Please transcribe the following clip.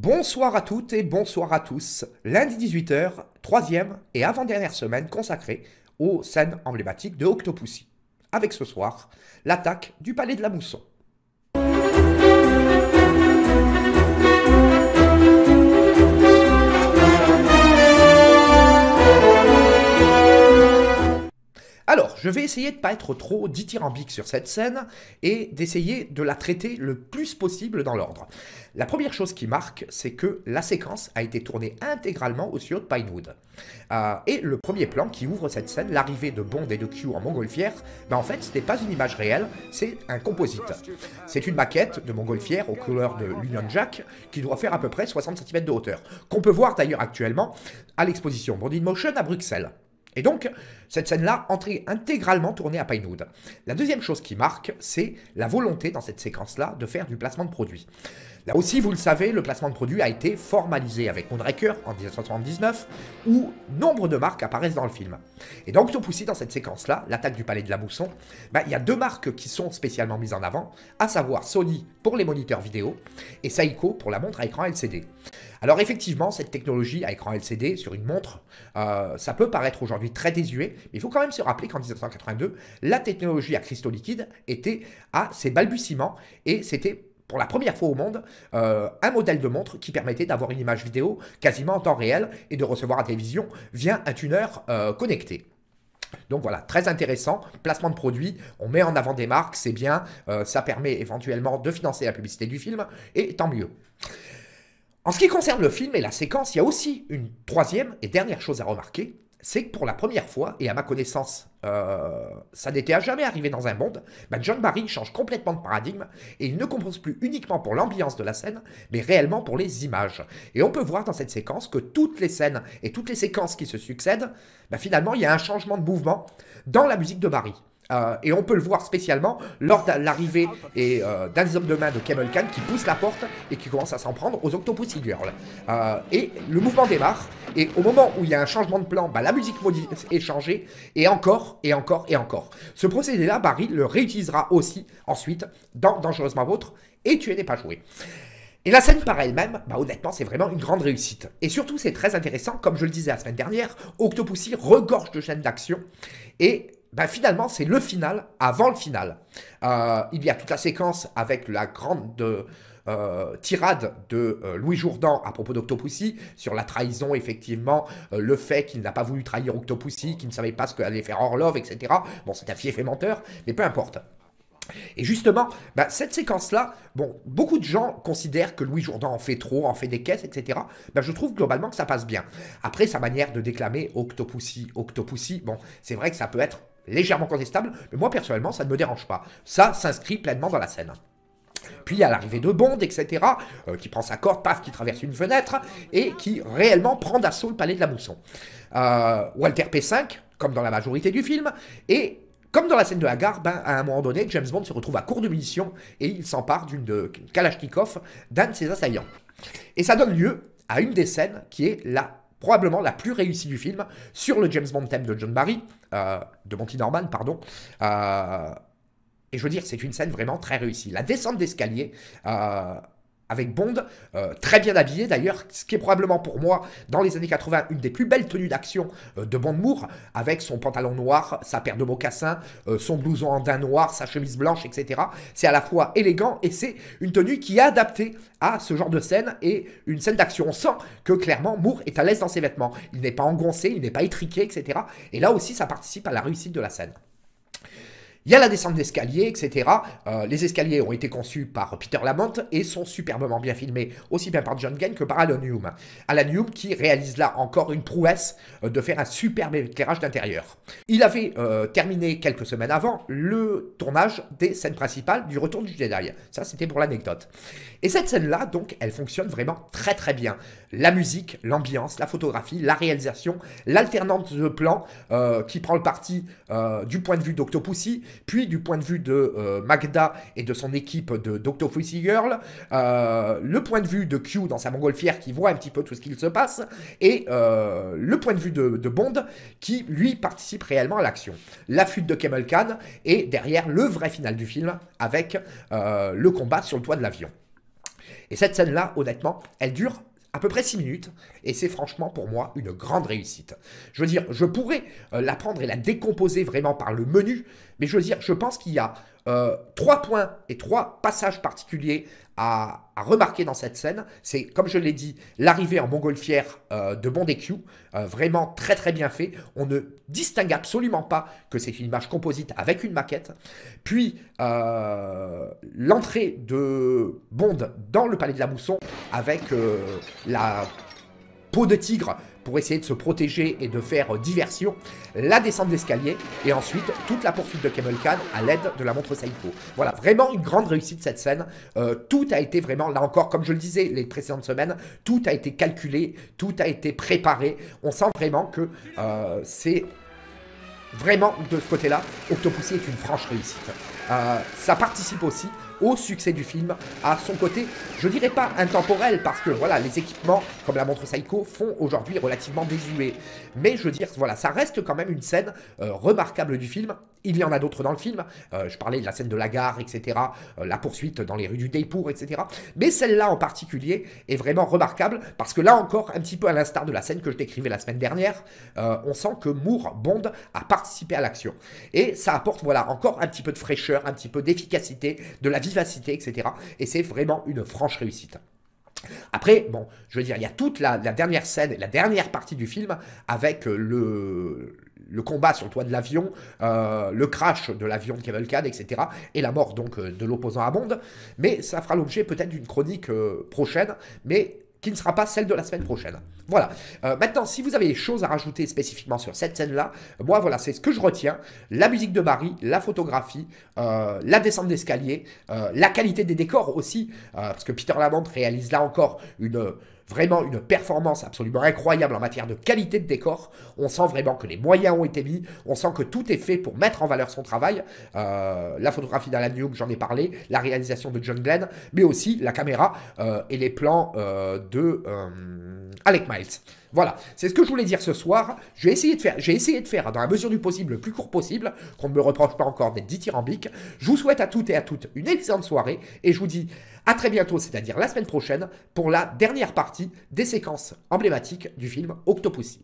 Bonsoir à toutes et bonsoir à tous. Lundi 18h, troisième et avant-dernière semaine consacrée aux scènes emblématiques de Octopussy. Avec ce soir, l'attaque du Palais de la Mousson. Alors, je vais essayer de ne pas être trop dithyrambique sur cette scène et d'essayer de la traiter le plus possible dans l'ordre. La première chose qui marque, c'est que la séquence a été tournée intégralement au studio de Pinewood. Et le premier plan qui ouvre cette scène, l'arrivée de Bond et de Q en montgolfière, en fait, ce n'est pas une image réelle, c'est un composite. C'est une maquette de montgolfière aux couleurs de l'Union Jack qui doit faire à peu près 60 cm de hauteur, qu'on peut voir d'ailleurs actuellement à l'exposition Bond in Motion à Bruxelles. Et donc, cette scène-là, intégralement tournée à Pinewood. La deuxième chose qui marque, c'est la volonté dans cette séquence-là de faire du placement de produit. Là aussi, vous le savez, le placement de produit a été formalisé avec Moonraker en 1979, où nombre de marques apparaissent dans le film. Et dans Octopussy, dans cette séquence-là, l'attaque du Palais de la Mousson, il y a deux marques qui sont spécialement mises en avant, à savoir Sony pour les moniteurs vidéo et Seiko pour la montre à écran LCD. Alors effectivement, cette technologie à écran LCD sur une montre, ça peut paraître aujourd'hui très désuet, mais il faut quand même se rappeler qu'en 1982, la technologie à cristaux liquides était à ses balbutiements et c'était pour la première fois au monde, un modèle de montre qui permettait d'avoir une image vidéo quasiment en temps réel et de recevoir la télévision via un tuner connecté. Donc voilà, très intéressant, placement de produit, on met en avant des marques, c'est bien, ça permet éventuellement de financer la publicité du film, et tant mieux. En ce qui concerne le film et la séquence, il y a aussi une troisième et dernière chose à remarquer, c'est que pour la première fois, et à ma connaissance, ça n'était jamais arrivé dans un Bond, John Barry change complètement de paradigme et il ne compose plus uniquement pour l'ambiance de la scène, mais réellement pour les images. Et on peut voir dans cette séquence que toutes les scènes et toutes les séquences qui se succèdent, finalement, il y a un changement de mouvement dans la musique de Barry. Et on peut le voir spécialement lors de l'arrivée d'un des hommes de main de Camel Khan qui pousse la porte et qui commence à s'en prendre aux Octopussy Girls. Et le mouvement démarre, et au moment où il y a un changement de plan, la musique est changée, et encore, et encore, et encore. Ce procédé-là, Barry le réutilisera aussi ensuite dans Dangereusement Vôtre, et Tuer n'est pas joué. Et la scène par elle-même, honnêtement, c'est vraiment une grande réussite. Et surtout, c'est très intéressant, comme je le disais la semaine dernière, Octopussy regorge de scènes d'action, et finalement, c'est le final avant le final. Il y a toute la séquence avec la grande tirade de Louis Jourdan à propos d'Octopussy, sur la trahison, effectivement, le fait qu'il n'a pas voulu trahir Octopussy, qu'il ne savait pas ce qu'allait faire Orlov, etc. Bon, c'est un fief et menteur, mais peu importe. Et justement, cette séquence-là, beaucoup de gens considèrent que Louis Jourdan en fait trop, en fait des caisses, etc. Je trouve globalement que ça passe bien. Après, sa manière de déclamer Octopussy, Octopussy, c'est vrai que ça peut être légèrement contestable, mais moi, personnellement, ça ne me dérange pas. Ça s'inscrit pleinement dans la scène. Puis, à l'arrivée de Bond, etc., qui prend sa corde, paf, qui traverse une fenêtre, et qui réellement prend d'assaut le Palais de la Mousson. Walter P5, comme dans la majorité du film, et comme dans la scène de la gare, à un moment donné, James Bond se retrouve à court de munitions et il s'empare d'une Kalachnikov d'un de ses assaillants. Et ça donne lieu à une des scènes qui est probablement la plus réussie du film, sur le James Bond thème de John Barry, de Monty Norman, pardon. Et je veux dire, c'est une scène vraiment très réussie. La descente d'escalier, avec Bond, très bien habillé d'ailleurs, ce qui est probablement pour moi, dans les années 80, une des plus belles tenues d'action de Bond Moore, avec son pantalon noir, sa paire de mocassins, son blouson en daim noir, sa chemise blanche, etc. C'est à la fois élégant et c'est une tenue qui est adaptée à ce genre de scène et une scène d'action. On sent que clairement Moore est à l'aise dans ses vêtements. Il n'est pas engoncé, il n'est pas étriqué, etc. Et là aussi, ça participe à la réussite de la scène. Il y a la descente d'escalier, etc. Les escaliers ont été conçus par Peter Lamont et sont superbement bien filmés, aussi bien par John Gane que par Alan Hume. Alan Hume qui réalise là encore une prouesse de faire un superbe éclairage d'intérieur. Il avait terminé quelques semaines avant le tournage des scènes principales du Retour du Jedi. Ça, c'était pour l'anecdote. Et cette scène-là, donc, elle fonctionne vraiment très très bien. La musique, l'ambiance, la photographie, la réalisation, l'alternance de plans qui prend le parti du point de vue d'Octopussy, puis du point de vue de Magda et de son équipe d'Octopussy Girl, le point de vue de Q dans sa montgolfière qui voit un petit peu tout ce qu'il se passe, et le point de vue de Bond qui, lui, participe réellement à l'action. La fuite de Camel Khan et derrière le vrai final du film avec le combat sur le toit de l'avion. Et cette scène-là, honnêtement, elle dure à peu près 6 minutes, et c'est franchement pour moi une grande réussite. Je veux dire, je pourrais la prendre et la décomposer vraiment par le menu, mais je veux dire, je pense qu'il y a 3 points et 3 passages particuliers à remarquer dans cette scène. C'est, comme je l'ai dit, l'arrivée en montgolfière de Bond et Q, vraiment très très bien fait. On ne distingue absolument pas que c'est une image composite avec une maquette. Puis l'entrée de Bond dans le palais de la Mousson avec la peau de tigre pour essayer de se protéger et de faire diversion, la descente d'escalier, et ensuite toute la poursuite de Cable Khan à l'aide de la montre Seiko. Voilà, vraiment une grande réussite cette scène. Tout a été vraiment, là encore, comme je le disais les précédentes semaines, tout a été calculé, tout a été préparé. On sent vraiment que c'est vraiment de ce côté-là, Octopussy est une franche réussite. Ça participe aussi au succès du film, à son côté, je dirais pas intemporel, parce que voilà, les équipements comme la montre Seiko font aujourd'hui relativement désuets. Mais je veux dire, voilà, ça reste quand même une scène remarquable du film. Il y en a d'autres dans le film, je parlais de la scène de la gare, etc., la poursuite dans les rues du Deypour, etc. Mais celle-là en particulier est vraiment remarquable, parce que là encore, un petit peu à l'instar de la scène que je décrivais la semaine dernière, on sent que Moore, Bond, a participé à l'action. Et ça apporte, voilà, encore un petit peu de fraîcheur, un petit peu d'efficacité, de la vivacité, etc. Et c'est vraiment une franche réussite. Après, bon, je veux dire, il y a toute la dernière scène, la dernière partie du film avec le combat sur le toit de l'avion, le crash de l'avion de Cable Khan, etc. Et la mort donc de l'opposant à Bond. Mais ça fera l'objet peut-être d'une chronique prochaine, mais qui ne sera pas celle de la semaine prochaine. Voilà. Maintenant, si vous avez des choses à rajouter spécifiquement sur cette scène-là, moi, voilà, c'est ce que je retiens. La musique de Barry, la photographie, la descente d'escalier, la qualité des décors aussi, parce que Peter Lamont réalise là encore vraiment une performance absolument incroyable en matière de qualité de décor. On sent vraiment que les moyens ont été mis, on sent que tout est fait pour mettre en valeur son travail. La photographie d'Alan Newman, j'en ai parlé, la réalisation de John Glenn, mais aussi la caméra et les plans de Alec Miles. Voilà, c'est ce que je voulais dire ce soir. J'ai essayé de faire dans la mesure du possible, le plus court possible, qu'on ne me reproche pas encore d'être dithyrambique. Je vous souhaite à toutes et à toutes une excellente soirée, et je vous dis à très bientôt, c'est-à-dire la semaine prochaine, pour la dernière partie des séquences emblématiques du film Octopussy.